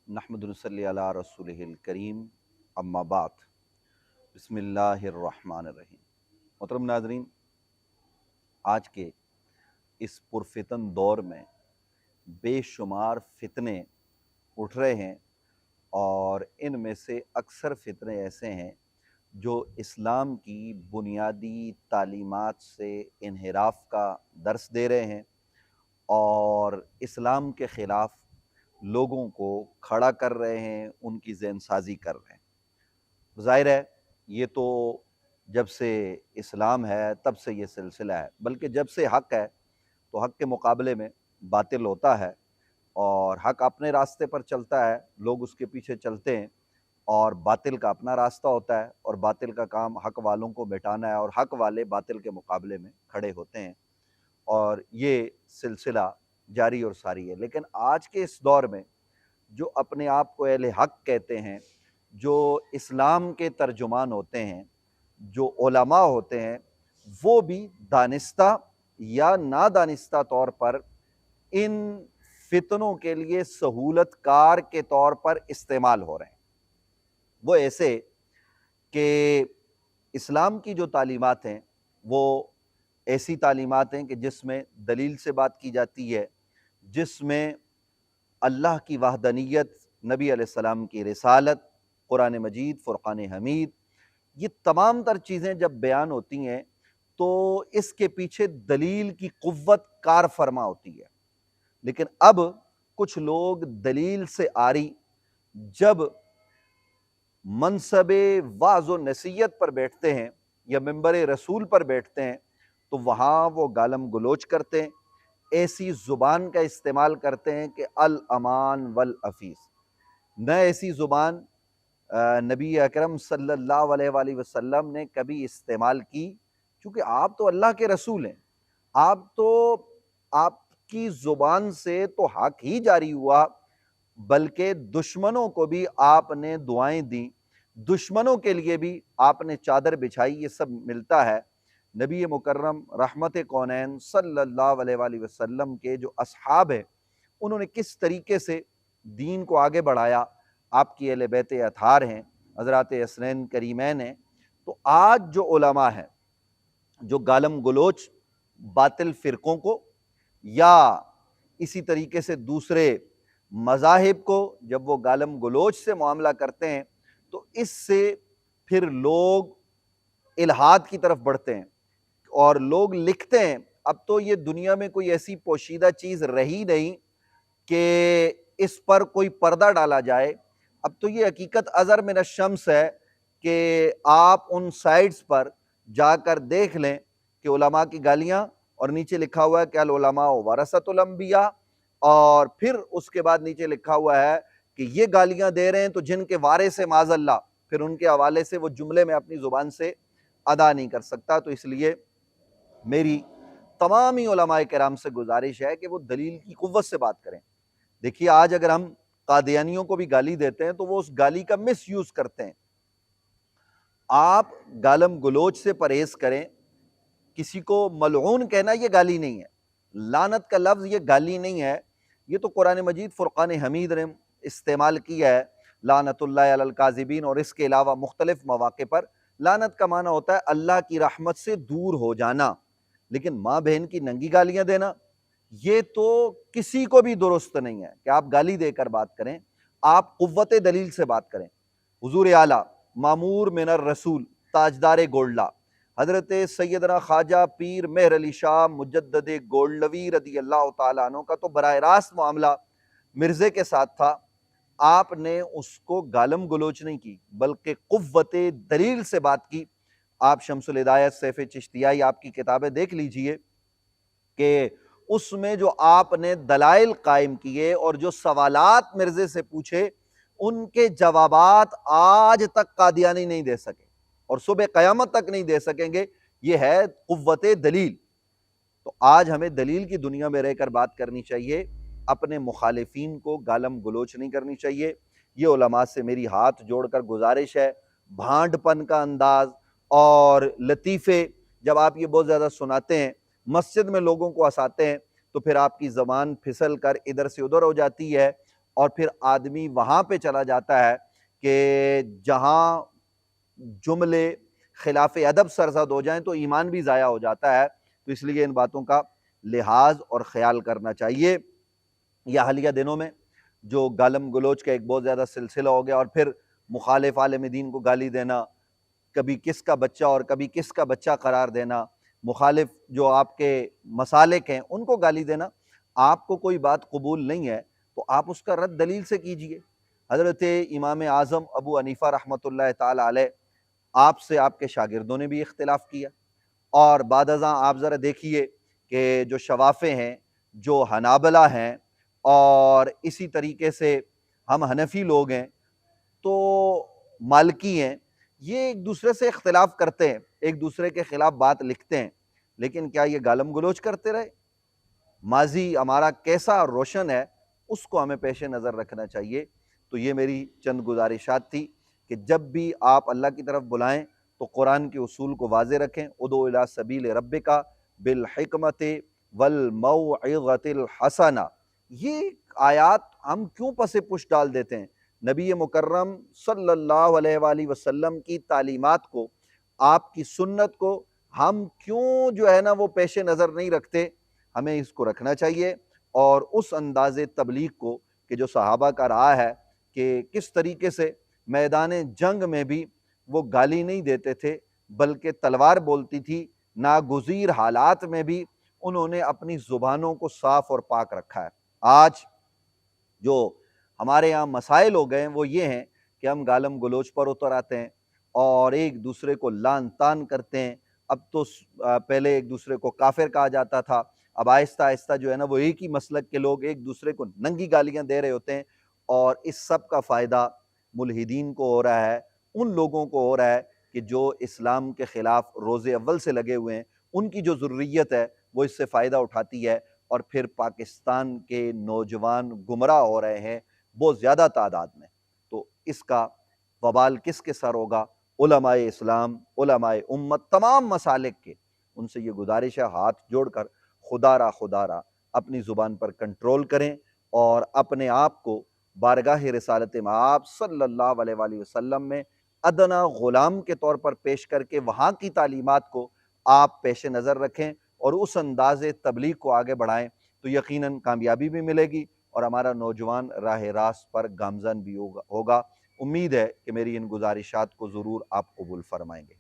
नहमदु नसल्ली अला रसूलिहिल करीम अम्मा बाद बिस्मिल्लाहिर्रहमानिर्रहीम। मोहतरम नाज़रीन, आज के इस पुरफितन दौर में बेशुमार फितने उठ रहे हैं और इनमें से अक्सर फितने ऐसे हैं जो इस्लाम की बुनियादी तालीमात से इन्हिराफ का दर्स दे रहे हैं और इस्लाम के ख़िलाफ़ लोगों को खड़ा कर रहे हैं, उनकी ज़हनसाज़ी कर रहे हैं। ज़ाहिर है ये तो जब से इस्लाम है तब से ये सिलसिला है, बल्कि जब से हक़ है तो हक़ के मुकाबले में बातिल होता है और हक़ अपने रास्ते पर चलता है, लोग उसके पीछे चलते हैं और बातिल का अपना रास्ता होता है और बातिल का काम हक़ वालों को मिटाना है और हक़ वाले बातिल के मुकाबले में खड़े होते हैं और ये सिलसिला जारी और सारी है। लेकिन आज के इस दौर में जो अपने आप को अहले हक़ कहते हैं, जो इस्लाम के तर्जुमान होते हैं, जो उलमा होते हैं, वो भी दानिस्ता या नादानिस्ता तौर पर इन फितनों के लिए सहूलतकार के तौर पर इस्तेमाल हो रहे हैं। वो ऐसे कि इस्लाम की जो तालीमात हैं वो ऐसी तालीमात हैं कि जिसमें दलील से बात की जाती है, जिसमें अल्लाह की वहदानियत, नबी अलैहिस्सलाम की रिसालत, कुरान मजीद, फ़ुरक़ान हमीद, ये तमाम तर चीज़ें जब बयान होती हैं तो इसके पीछे दलील की क़ुव्वत कार फरमा होती है। लेकिन अब कुछ लोग दलील से आरी जब मनसबे वाज़ व नसीहत पर बैठते हैं या मिंबर रसूल पर बैठते हैं तो वहाँ वो गालम गलोच करते हैं, ऐसी ज़ुबान का इस्तेमाल करते हैं कि अल अमान वल अफ़ीस। न ऐसी ज़ुबान नबी अकरम सल्लल्लाहु अलैहि वसल्लम ने कभी इस्तेमाल की, क्योंकि आप तो अल्लाह के रसूल हैं। आपकी ज़ुबान से तो हक़ ही जारी हुआ, बल्कि दुश्मनों को भी आपने दुआएं दी, दुश्मनों के लिए भी आपने चादर बिछाई। ये सब मिलता है नबी मुकर्रम रहमत कौनैन सल्लल्लाहु अलैहि वसल्लम के जो अस्हाब हैं, उन्होंने किस तरीके से दीन को आगे बढ़ाया। आपकी अहले बैत अतार हैं, हज़रात हसनैन करीमैन हैं। तो आज जो उलमा हैं जो गालम गलोच बातिल फ़िरक़ों को या इसी तरीके से दूसरे मज़ाहिब को जब वो गालम गलोच से मामला करते हैं तो इससे फिर लोग इल्हाद की तरफ बढ़ते हैं और लोग लिखते हैं। अब तो ये दुनिया में कोई ऐसी पोशीदा चीज़ रही नहीं कि इस पर कोई पर्दा डाला जाए। अब तो ये हकीकत अज़र मिन अश-शम्स है कि आप उन साइट्स पर जाकर देख लें कि उलमा की गालियाँ और नीचे लिखा हुआ है कि अल उलमा वरसतुल अंबिया, और फिर उसके बाद नीचे लिखा हुआ है कि ये गालियाँ दे रहे हैं तो जिनके वारिस है माज़अल्लाह, फिर उनके हवाले से वो जुमले में अपनी ज़ुबान से अदा नहीं कर सकता। तो इसलिए मेरी तमाम ही उलमाए किराम से गुजारिश है कि वो दलील की क़ुव्वत से बात करें। देखिए, आज अगर हम कादियानियों को भी गाली देते हैं तो वो उस गाली का मिसयूज़ करते हैं। आप गालम गलोच से परहेज़ करें। किसी को मलऊन कहना ये गाली नहीं है, लानत का लफ्ज़ ये गाली नहीं है। ये तो कुरान मजीद फ़ुरक़ान हमीद ने इस्तेमाल किया है, लानतुल्लाहि अलल काज़िबीन, और इसके अलावा मुख्तलिफ़ मौक़े पर। लानत का माना होता है अल्लाह की रहमत से दूर हो जाना, लेकिन माँ बहन की नंगी गालियाँ देना ये तो किसी को भी दुरुस्त नहीं है कि आप गाली देकर बात करें। आप क़ुव्वत दलील से बात करें। हुज़ूर आला मामूर मिनर रसूल ताजदार गोल्डा हज़रत सैयदना ख्वाजा पीर मेहर अली शाह मुजद्दद गोल्डवी रदी अल्लाह ताला अन्हु का तो बराह रास्त मामला मिर्ज़े के साथ था। आपने उसको गालम गलोच नहीं की, बल्कि क़ुव्वत दलील से बात की। आप शम्सुल हिदायत सैफ़ चिश्तियाई आपकी किताबें देख लीजिए कि उसमें जो आपने दलाइल कायम किए और जो सवालात मिर्ज़े से पूछे, उनके जवाबात आज तक कादियानी नहीं दे सके और सुबह क़यामत तक नहीं दे सकेंगे। ये है क़ुव्वत दलील। तो आज हमें दलील की दुनिया में रहकर बात करनी चाहिए, अपने मुखालिफिन को गालम गलोच नहीं करनी चाहिए। ये उलमा से मेरी हाथ जोड़कर गुजारिश है, भांडपन का अंदाज़ और लतीफ़े जब आप ये बहुत ज़्यादा सुनाते हैं, मस्जिद में लोगों को हँसाते हैं, तो फिर आपकी ज़बान फिसल कर इधर से उधर हो जाती है اور پھر آدمی وہاں پہ چلا جاتا ہے کہ جہاں جملے خلاف ادب سرزد ہو جائیں تو ایمان بھی ضائع ہو جاتا ہے۔ تو اس لیے ان باتوں کا لحاظ اور خیال کرنا چاہیے۔ یا حالیہ دنوں میں جو گالم گلوچ کا ایک بہت زیادہ سلسلہ ہو گیا، اور پھر مخالف عالم دین کو گالی دینا، کبھی کس کا بچہ اور کبھی کس کا بچہ قرار دینا، مخالف جو آپ کے مسالک ہیں ان کو گالی دینا، آپ کو کوئی بات قبول نہیں ہے تو آپ اس کا رد دلیل سے کیجئے۔ حضرت امام اعظم ابو حنیفہ رحمۃ اللہ تعالی علیہ، آپ سے آپ کے شاگردوں نے بھی اختلاف کیا، اور بعد ازاں آپ ذرا دیکھیے کہ جو شوافے ہیں، جو حنابلہ ہیں، اور اسی طریقے سے ہم حنفی لوگ ہیں، تو مالکی ہیں، یہ ایک دوسرے سے اختلاف کرتے ہیں، ایک دوسرے کے خلاف بات لکھتے ہیں، لیکن کیا یہ گالم گلوچ کرتے رہے؟ ماضی ہمارا کیسا روشن ہے اس کو ہمیں پیش نظر رکھنا چاہیے۔ تو یہ میری چند گزارشات تھی کہ جب بھی آپ اللہ کی طرف بلائیں تو قرآن کے اصول کو واضح رکھیں، ادعو الی سبیل ربک بالحکمت والموعظۃ الحسنہ۔ یہ آیات ہم کیوں پس پش ڈال دیتے ہیں؟ نبی مکرم صلی اللہ علیہ وآلہ وسلم کی تعلیمات کو، آپ کی سنت کو ہم کیوں جو ہے نا وہ پیش نظر نہیں رکھتے؟ ہمیں اس کو رکھنا چاہیے، اور اس انداز تبلیغ کو کہ جو صحابہ کا رہا ہے کہ کس طریقے سے میدان جنگ میں بھی وہ گالی نہیں دیتے تھے بلکہ تلوار بولتی تھی، ناگزیر حالات میں بھی انہوں نے اپنی زبانوں کو صاف اور پاک رکھا ہے۔ آج جو ہمارے یہاں مسائل ہو گئے ہیں وہ یہ ہیں کہ ہم گالم گلوچ پر اتر آتے ہیں اور ایک دوسرے کو لعن طعن کرتے ہیں۔ اب تو پہلے ایک دوسرے کو کافر کہا جاتا تھا، اب آہستہ آہستہ جو ہے نا وہ ایک ہی مسلک کے لوگ ایک دوسرے کو ننگی گالیاں دے رہے ہوتے ہیں، اور اس سب کا فائدہ ملحدین کو ہو رہا ہے، ان لوگوں کو ہو رہا ہے کہ جو اسلام کے خلاف روز اول سے لگے ہوئے ہیں، ان کی جو ذریت ہے وہ اس سے فائدہ اٹھاتی ہے، اور پھر پاکستان کے نوجوان گمراہ ہو رہے ہیں بہت زیادہ تعداد میں۔ تو اس کا وبال کس کے سر ہوگا؟ علماء اسلام، علماء امت، تمام مسالک کے۔ ان سے یہ گزارش ہے، ہاتھ جوڑ کر خدا را اپنی زبان پر کنٹرول کریں، اور اپنے آپ کو بارگاہ رسالت مآب صلی اللہ علیہ وآلہ وسلم میں ادنا غلام کے طور پر پیش کر کے وہاں کی تعلیمات کو آپ پیش نظر رکھیں اور اس انداز تبلیغ کو آگے بڑھائیں، تو یقیناً کامیابی بھی ملے گی اور ہمارا نوجوان راہ راست پر گامزن بھی ہوگا۔ امید ہے کہ میری ان گزارشات کو ضرور آپ قبول فرمائیں گے۔